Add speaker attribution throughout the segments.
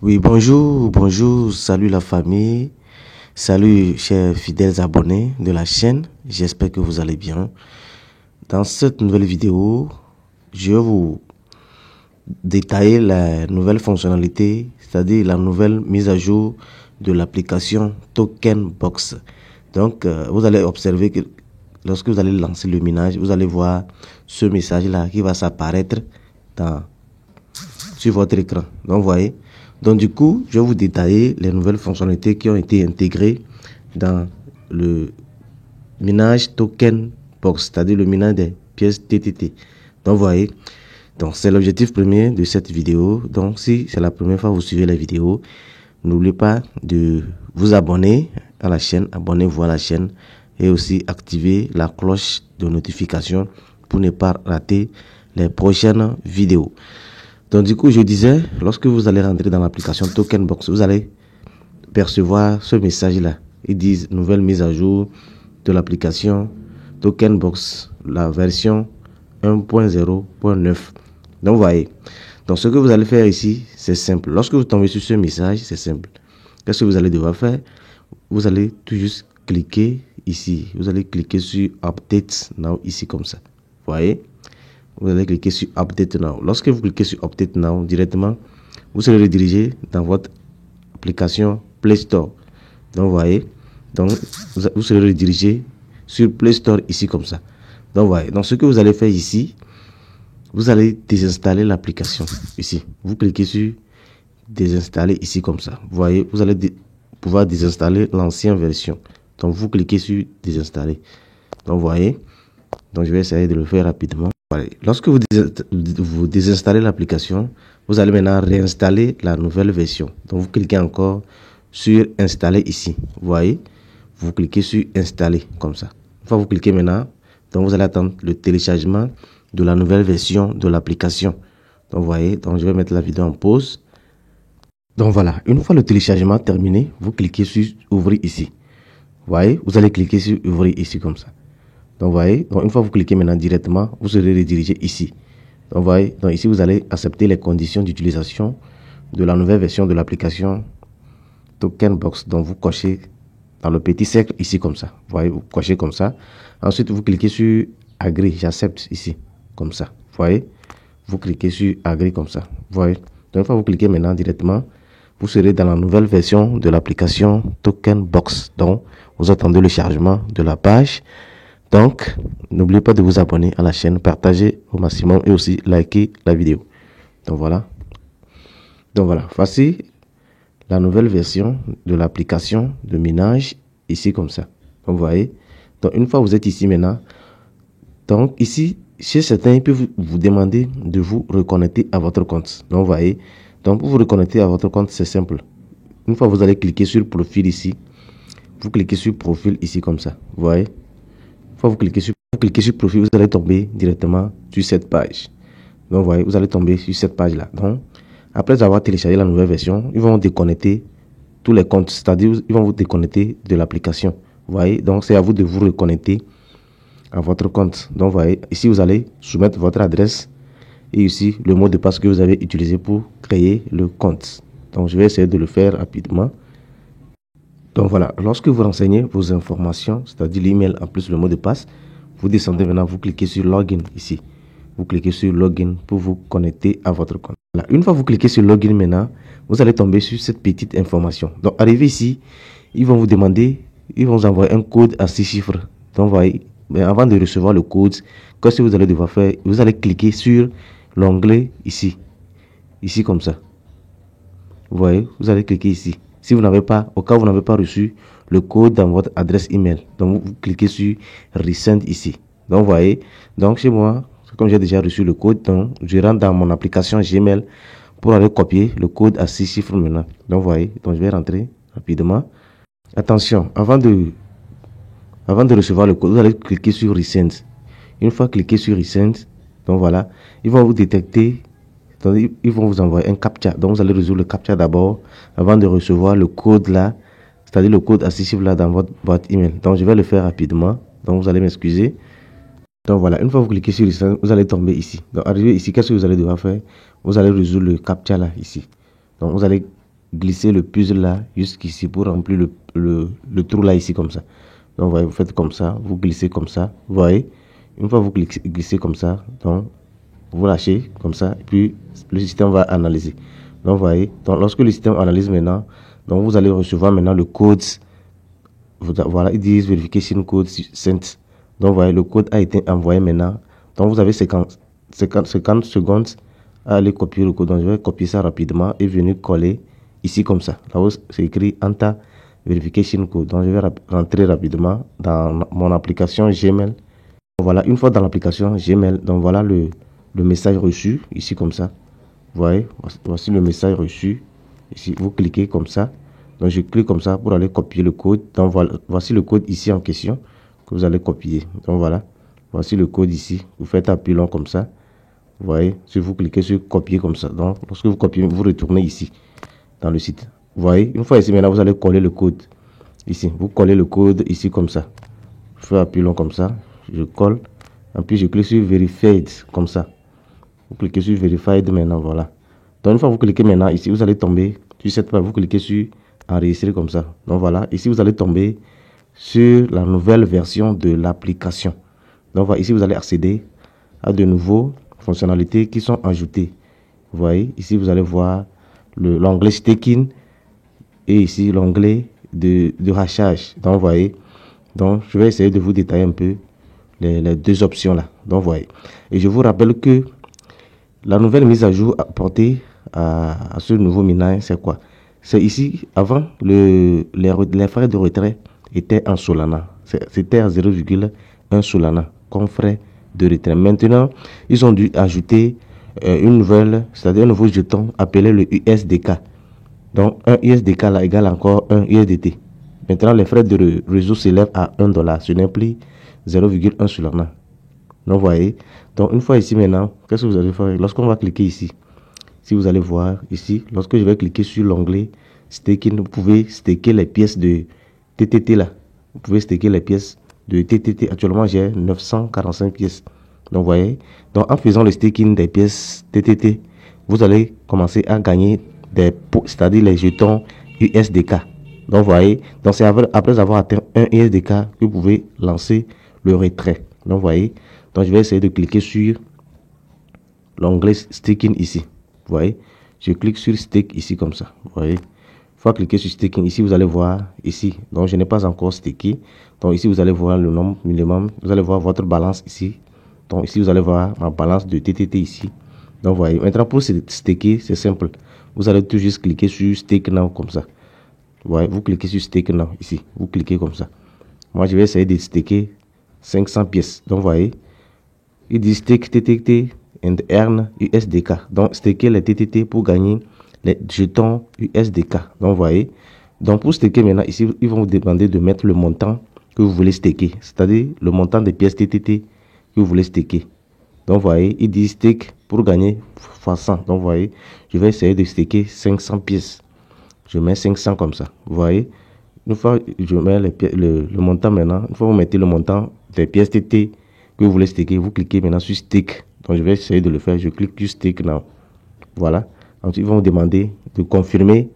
Speaker 1: Oui, bonjour, bonjour, salut la famille, salut chers fidèles abonnés de la chaîne, j'espère que vous allez bien. Dans cette nouvelle vidéo, je vais vous détailler la nouvelle fonctionnalité, c'est-à-dire la nouvelle mise à jour de l'application Tokenbox. Donc, vous allez observer que lorsque vous allez lancer le minage, vous allez voir ce message-là qui va s'apparaître sur votre écran. Donc, vous voyez. Donc, du coup, je vais vous détailler les nouvelles fonctionnalités qui ont été intégrées dans le minage token box, c'est-à-dire le minage des pièces TTT. Donc, vous voyez. Donc, c'est l'objectif premier de cette vidéo. Donc, si c'est la première fois que vous suivez la vidéo, n'oubliez pas de vous abonner à la chaîne, abonnez-vous à la chaîne et aussi activer la cloche de notification pour ne pas rater les prochaines vidéos. Donc du coup, je disais, lorsque vous allez rentrer dans l'application Tokenbox, vous allez percevoir ce message-là. Ils disent nouvelle mise à jour de l'application Tokenbox, la version 1.0.9. Donc vous voyez. Donc ce que vous allez faire ici, c'est simple. Lorsque vous tombez sur ce message, c'est simple. Qu'est-ce que vous allez devoir faire? Vous allez tout juste cliquer ici. Vous allez cliquer sur Update Now ici comme ça. Vous voyez? Vous allez cliquer sur Update Now. Lorsque vous cliquez sur Update Now, directement, vous serez redirigé dans votre application Play Store. Donc, vous voyez, donc, vous serez redirigé sur Play Store ici comme ça. Donc, vous voyez, donc ce que vous allez faire ici, vous allez désinstaller l'application ici. Vous cliquez sur Désinstaller ici comme ça. Vous voyez, vous allez pouvoir désinstaller l'ancienne version. Donc, vous cliquez sur Désinstaller. Donc, vous voyez, donc je vais essayer de le faire rapidement. Lorsque vous désinstallez l'application, vous allez maintenant réinstaller la nouvelle version. Donc vous cliquez encore sur Installer ici. Vous voyez, vous cliquez sur Installer comme ça. Une fois que vous cliquez maintenant, donc vous allez attendre le téléchargement de la nouvelle version de l'application. Donc vous voyez, donc je vais mettre la vidéo en pause. Donc voilà, une fois le téléchargement terminé, vous cliquez sur Ouvrir ici. Vous voyez, vous allez cliquer sur Ouvrir ici comme ça. Donc, vous voyez, donc une fois que vous cliquez maintenant directement, vous serez redirigé ici. Donc, vous voyez, donc ici, vous allez accepter les conditions d'utilisation de la nouvelle version de l'application Tokenbox. Donc, vous cochez dans le petit cercle ici comme ça. Vous voyez, vous cochez comme ça. Ensuite, vous cliquez sur Agree, j'accepte ici, comme ça. Vous voyez, vous cliquez sur Agree comme ça. Vous voyez, donc une fois que vous cliquez maintenant directement, vous serez dans la nouvelle version de l'application Tokenbox. Donc, vous attendez le chargement de la page. Donc, n'oubliez pas de vous abonner à la chaîne, partager au maximum et aussi liker la vidéo. Donc voilà. Donc voilà, voici la nouvelle version de l'application de minage ici comme ça. Donc vous voyez. Donc une fois que vous êtes ici maintenant, donc ici, chez certains, ils peuvent vous demander de vous reconnecter à votre compte. Donc vous voyez. Donc pour vous reconnecter à votre compte, c'est simple. Une fois que vous allez cliquer sur profil ici, vous cliquez sur profil ici comme ça. Vous voyez. Une fois que vous cliquez sur profil, vous allez tomber directement sur cette page. Donc, vous voyez, vous allez tomber sur cette page-là. Donc, après avoir téléchargé la nouvelle version, ils vont vous déconnecter tous les comptes, c'est-à-dire ils vont vous déconnecter de l'application. Vous voyez, donc c'est à vous de vous reconnecter à votre compte. Donc, vous voyez, ici, vous allez soumettre votre adresse et ici, le mot de passe que vous avez utilisé pour créer le compte. Donc, je vais essayer de le faire rapidement. Donc voilà, lorsque vous renseignez vos informations, c'est-à-dire l'email en plus le mot de passe, vous descendez maintenant, vous cliquez sur Login ici. Vous cliquez sur Login pour vous connecter à votre compte. Voilà. Une fois que vous cliquez sur Login maintenant, vous allez tomber sur cette petite information. Donc arrivé ici, ils vont vous demander, ils vont vous envoyer un code à 6 chiffres. Donc vous voyez, mais avant de recevoir le code, qu'est-ce que vous allez devoir faire? Vous allez cliquer sur l'onglet ici. Ici comme ça. Vous voyez, vous allez cliquer ici. Si vous n'avez pas, au cas où vous n'avez pas reçu le code dans votre adresse email, donc vous cliquez sur Resend ici. Donc vous voyez, donc chez moi, comme j'ai déjà reçu le code, donc je rentre dans mon application Gmail pour aller copier le code à 6 chiffres maintenant. Donc vous voyez, donc je vais rentrer rapidement. Attention, avant de recevoir le code, vous allez cliquer sur Resend. Une fois cliqué sur Resend, donc voilà, ils vont vous détecter. Donc, ils vont vous envoyer un captcha. Donc, vous allez résoudre le captcha d'abord avant de recevoir le code là, c'est-à-dire le code à 6 chiffres là dans votre boîte email. Donc, je vais le faire rapidement. Donc, vous allez m'excuser. Donc, voilà. Une fois que vous cliquez sur Resend, vous allez tomber ici. Donc, arrivé ici, qu'est-ce que vous allez devoir faire? Vous allez résoudre le captcha là, ici. Donc, vous allez glisser le puzzle là jusqu'ici pour remplir le trou là ici comme ça. Donc, vous voyez, vous faites comme ça, vous glissez comme ça, vous voyez. Une fois que vous glissez comme ça, donc vous lâchez comme ça, et puis le système va analyser. Donc, vous voyez, donc, lorsque le système analyse maintenant, donc vous allez recevoir maintenant le code. Voilà, ils disent verification code sent. Donc, vous voyez, le code a été envoyé maintenant. Donc, vous avez 50 secondes à aller copier le code. Donc, je vais copier ça rapidement et venir coller ici comme ça. Là-haut, c'est écrit Enter Verification Code. Donc, je vais rentrer rapidement dans mon application Gmail. Voilà, une fois dans l'application Gmail, donc voilà le message reçu, ici comme ça. Vous voyez, voici le message reçu. Ici, vous cliquez comme ça. Donc, je clique comme ça pour aller copier le code. Donc, voilà, voici le code ici en question que vous allez copier. Donc, voilà, voici le code ici. Vous faites appui long comme ça. Vous voyez, si vous cliquez sur copier comme ça. Donc, lorsque vous copiez, vous retournez ici dans le site. Vous voyez, une fois ici, maintenant, vous allez coller le code. Ici, vous collez le code ici comme ça. Je fais appui long comme ça. Je colle. Et puis, je clique sur Verified comme ça. Vous cliquez sur Verified maintenant, voilà. Donc, une fois que vous cliquez maintenant, ici, vous allez tomber sur cette page. Vous cliquez sur Enregistrer comme ça. Donc, voilà. Ici, vous allez tomber sur la nouvelle version de l'application. Donc, voilà. Ici, vous allez accéder à de nouveaux fonctionnalités qui sont ajoutées. Vous voyez, ici, vous allez voir l'onglet Staking et ici, l'onglet de rachage. Donc, vous voyez. Donc, je vais essayer de vous détailler un peu les deux options là. Donc, vous voyez. Et je vous rappelle que la nouvelle mise à jour apportée à ce nouveau minage, c'est quoi? C'est ici, avant, les frais de retrait étaient en Solana. C'était à 0,1 Solana comme frais de retrait. Maintenant, ils ont dû ajouter une nouvelle, c'est-à-dire un nouveau jeton appelé le USDK. Donc, un USDK là égale encore un USDT. Maintenant, les frais de réseau s'élèvent à $1. Ce n'est plus 0,1 Solana. Donc, vous voyez. Donc, une fois ici maintenant, qu'est-ce que vous allez faire? Lorsqu'on va cliquer ici, si vous allez voir ici, lorsque je vais cliquer sur l'onglet Staking, vous pouvez staker les pièces de TTT là. Vous pouvez staker les pièces de TTT. Actuellement, j'ai 945 pièces. Donc, vous voyez. Donc, en faisant le staking des pièces TTT, vous allez commencer à gagner c'est-à-dire les jetons USDK. Donc, vous voyez. Donc, c'est après avoir atteint un USDK que vous pouvez lancer le retrait. Donc, vous voyez. Donc, je vais essayer de cliquer sur l'onglet Staking ici. Vous voyez. Je clique sur Stake ici comme ça. Vous voyez. Une fois cliquer sur Staking ici, vous allez voir ici. Donc, je n'ai pas encore stacké. Donc, ici, vous allez voir le nombre minimum. Vous allez voir votre balance ici. Donc, ici, vous allez voir ma balance de TTT ici. Donc, vous voyez. Maintenant, pour staker, c'est simple. Vous allez tout juste cliquer sur Stake Now comme ça. Vous voyez. Vous cliquez sur Stake Now ici. Vous cliquez comme ça. Moi, je vais essayer de staker 500 pièces. Donc, vous voyez. Il dit stake TTT and earn USDK. Donc, staker les TTT pour gagner les jetons USDK. Donc, vous voyez. Donc, pour staker maintenant, ici, ils vont vous demander de mettre le montant que vous voulez staker. C'est-à-dire le montant des pièces TTT que vous voulez staker. Donc, vous voyez, il dit stake pour gagner x 100. Donc, vous voyez, je vais essayer de staker 500 pièces. Je mets 500 comme ça. Vous voyez. Une fois je mets le montant maintenant, une fois que vous mettez le montant des pièces TTT que vous voulez staker, vous cliquez maintenant sur Stake. Donc, je vais essayer de le faire. Je clique sur Stake Now. Voilà. Ensuite, ils vont vous demander de confirmer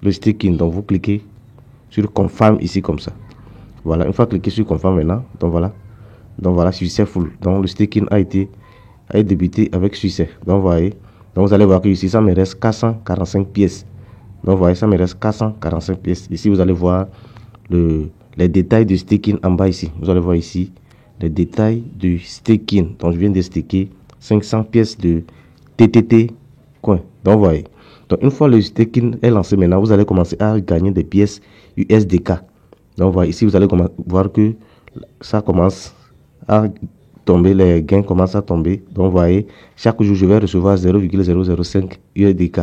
Speaker 1: le staking. Donc, vous cliquez sur Confirm ici comme ça. Voilà. Une fois cliqué sur Confirm maintenant, donc voilà. Donc, voilà, successful. Donc, le staking a débuté avec succès. Donc, vous voyez. Donc, vous allez voir que ici, ça me reste 445 pièces. Donc, vous voyez, ça me reste 445 pièces. Ici, vous allez voir les détails du staking en bas ici. Vous allez voir ici les détails du staking. Donc, je viens de staker 500 pièces de TTT coin. Donc, vous voyez. Donc, une fois le staking est lancé maintenant, vous allez commencer à gagner des pièces USDK. Donc, vous voyez ici, vous allez voir que ça commence à tomber, les gains commencent à tomber. Donc, vous voyez, chaque jour, je vais recevoir 0,005 USDK.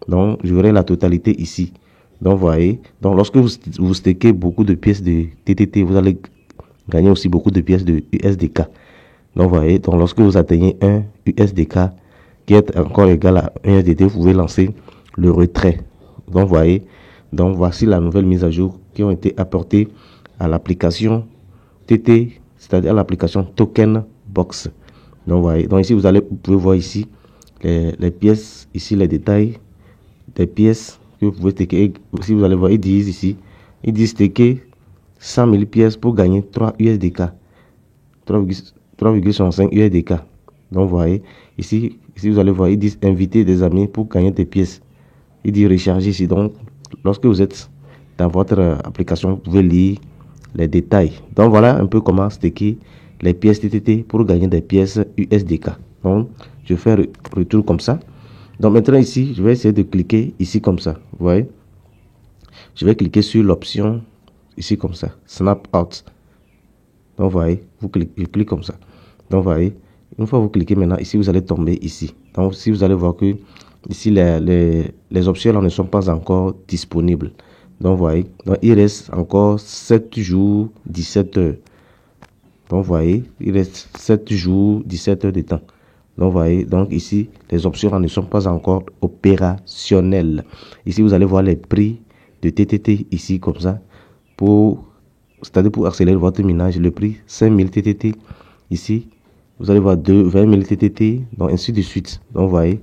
Speaker 1: Donc, je verrai la totalité ici. Donc, vous voyez, donc lorsque vous stakez beaucoup de pièces de TTT, vous allez gagner aussi beaucoup de pièces de USDK. Donc, vous voyez, donc lorsque vous atteignez un USDK qui est encore égal à 1 USDT, vous pouvez lancer le retrait. Donc, vous voyez, donc voici la nouvelle mise à jour qui ont été apportées à l'application TT, c'est-à-dire à l'application Token Box. Donc, vous voyez, donc ici, vous pouvez voir ici les pièces, ici les détails des pièces que vous pouvez staker. Si vous allez voir, ils disent ici, ils disent staker 100 000 pièces pour gagner 3 USDK. 3,65 USDK. Donc, vous voyez, ici, vous allez voir, ils disent inviter des amis pour gagner des pièces. Ils disent recharger ici. Donc, lorsque vous êtes dans votre application, vous pouvez lire les détails. Donc, voilà un peu comment staker les pièces TTT pour gagner des pièces USDK. Donc, je fais retour comme ça. Donc, maintenant ici, je vais essayer de cliquer ici comme ça. Vous voyez, je vais cliquer sur l'option ici comme ça, Snap Out. Donc, vous voyez, je clique comme ça. Donc, vous voyez, une fois que vous cliquez maintenant, ici, vous allez tomber ici. Donc, si vous allez voir que ici, les options là ne sont pas encore disponibles. Donc, vous voyez, donc, il reste encore 7 jours, 17 heures. Donc, vous voyez, il reste 7 jours, 17 heures de temps. Donc, vous voyez, donc ici, les options là ne sont pas encore opérationnelles. Ici, vous allez voir les prix de TTT ici, comme ça, c'est-à-dire pour accélérer votre minage, le prix 5000 TTT. Ici, vous allez voir 20 000 TTT, donc ainsi de suite. Donc, vous voyez,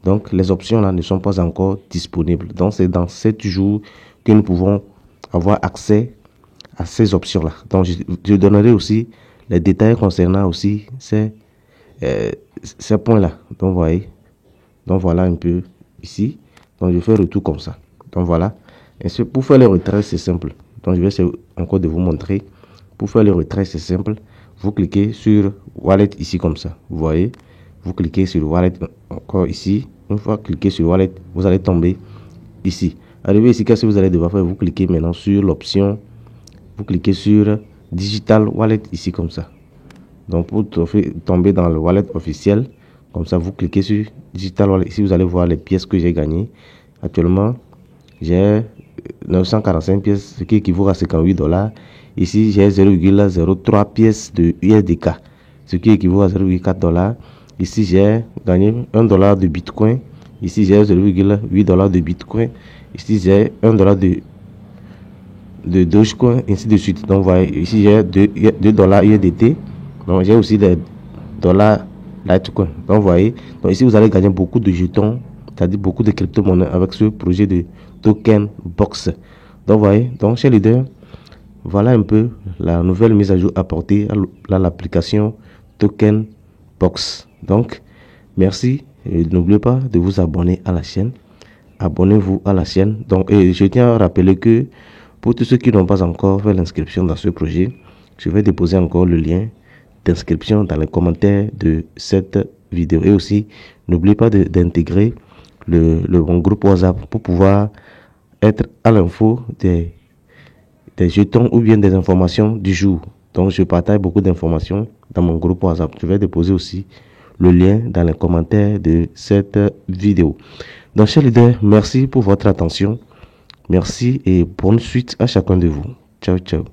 Speaker 1: donc les options là ne sont pas encore disponibles. Donc, c'est dans 7 jours que nous pouvons avoir accès à ces options là. Donc, je donnerai aussi les détails concernant aussi ces points là. Donc, vous voyez, donc voilà un peu ici. Donc, je fais retour comme ça. Donc, voilà. Et pour faire les retraits, c'est simple. Donc, je vais essayer encore de vous montrer. Pour faire les retraits, c'est simple. Vous cliquez sur Wallet ici comme ça. Vous voyez, vous cliquez sur Wallet encore ici. Une fois cliqué sur Wallet, vous allez tomber ici. Arrivé ici, qu'est-ce que vous allez devoir faire? Vous cliquez maintenant sur l'option. Vous cliquez sur Digital Wallet ici comme ça. Donc, pour tomber dans le wallet officiel, comme ça, vous cliquez sur Digital Wallet. Ici, vous allez voir les pièces que j'ai gagnées. Actuellement, j'ai 945 pièces, ce qui équivaut à 58 $. Ici, j'ai 0,03 pièces de USDK, ce qui équivaut à 0,4 $. Ici, j'ai gagné 1 $ de Bitcoin. Ici, j'ai 0,8 $ de Bitcoin. Ici, j'ai 1 $ de Dogecoin, ainsi de suite. Donc, vous voyez, ici, j'ai 2 $ USDT. Donc, j'ai aussi des dollars Litecoin. Donc, vous voyez, donc ici, vous allez gagner beaucoup de jetons, c'est-à-dire beaucoup de crypto-monnaies avec ce projet de Token Box. Donc, vous voyez, donc, chers leaders, voilà un peu la nouvelle mise à jour apportée à l'application Token Box. Donc, merci. Et n'oubliez pas de vous abonner à la chaîne. Abonnez-vous à la chaîne. Donc, je tiens à rappeler que pour tous ceux qui n'ont pas encore fait l'inscription dans ce projet, je vais déposer encore le lien d'inscription dans les commentaires de cette vidéo. Et aussi, n'oubliez pas d'intégrer mon groupe WhatsApp pour pouvoir être à l'info des jetons ou bien des informations du jour. Donc, je partage beaucoup d'informations dans mon groupe WhatsApp. Je vais déposer aussi le lien dans les commentaires de cette vidéo. Donc, chers leaders, merci pour votre attention. Merci et bonne suite à chacun de vous. Ciao, ciao.